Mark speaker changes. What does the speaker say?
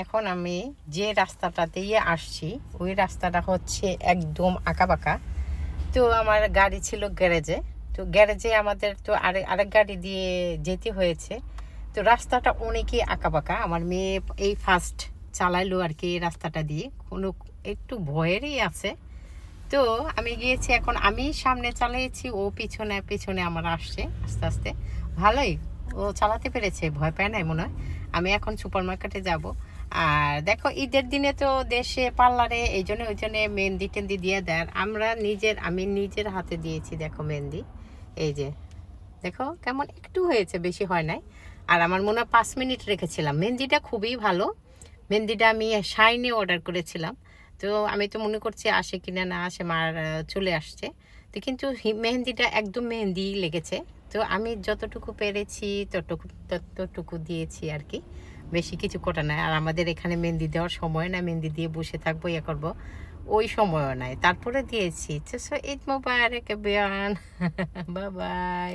Speaker 1: এখন আমি যে রাস্তাটা দিয়ে আসছি ওই রাস্তাটা হচ্ছে একদম আঁকাবাঁকা। তো আমার গাড়ি ছিল গ্যারেজে, তো গ্যারেজে আমাদের তো আরেক গাড়ি দিয়ে যেতে হয়েছে। তো রাস্তাটা অনেকই আঁকাবাঁকা। আমার মেয়ে এই ফার্স্ট চালাইলো আর কি এই রাস্তাটা দিয়ে, কোনো একটু ভয়েরই আছে। তো আমি গিয়েছি, এখন আমি সামনে চালিয়েছি, ও পিছনে পিছনে আমার আসছে আস্তে আস্তে। ভালোই ও চালাতে পেরেছে, ভয় পায় নাই মনে হয়। আমি এখন সুপার মার্কেটে যাব। আর দেখো ঈদের দিনে তো দেশে পার্লারে এই জন্য ওই জন্য মেহেন্দি টেন্দি দিয়ে দেয়। আমি নিজের হাতে দিয়েছি, দেখো মেহেন্দি। এই যে দেখো কেমন একটু হয়েছে, বেশি হয় নাই। আর আমার মনে হয় 5 মিনিট রেখেছিলাম। মেহেন্দিটা খুবই ভালো। মেহেন্দিটা আমি শাইনে অর্ডার করেছিলাম। তো আমি তো মনে করছি আসে কিনা না আসে, মার চলে আসছে। তো কিন্তু মেহেন্দিটা একদম মেহেন্দি লেগেছে। তো আমি যতটুকু পেরেছি ততটুকু দিয়েছি আর কি, বেশি কিছু করা নাই। আর আমাদের এখানে মেহেন্দি দেওয়ার সময় না, মেহেন্দি দিয়ে বসে থাকবো ইয়ে করবো, ওই সময়ও নাই, তারপরে দিয়েছি। তো ঈদ মোবারক এভরিওয়ান, বাই বাই।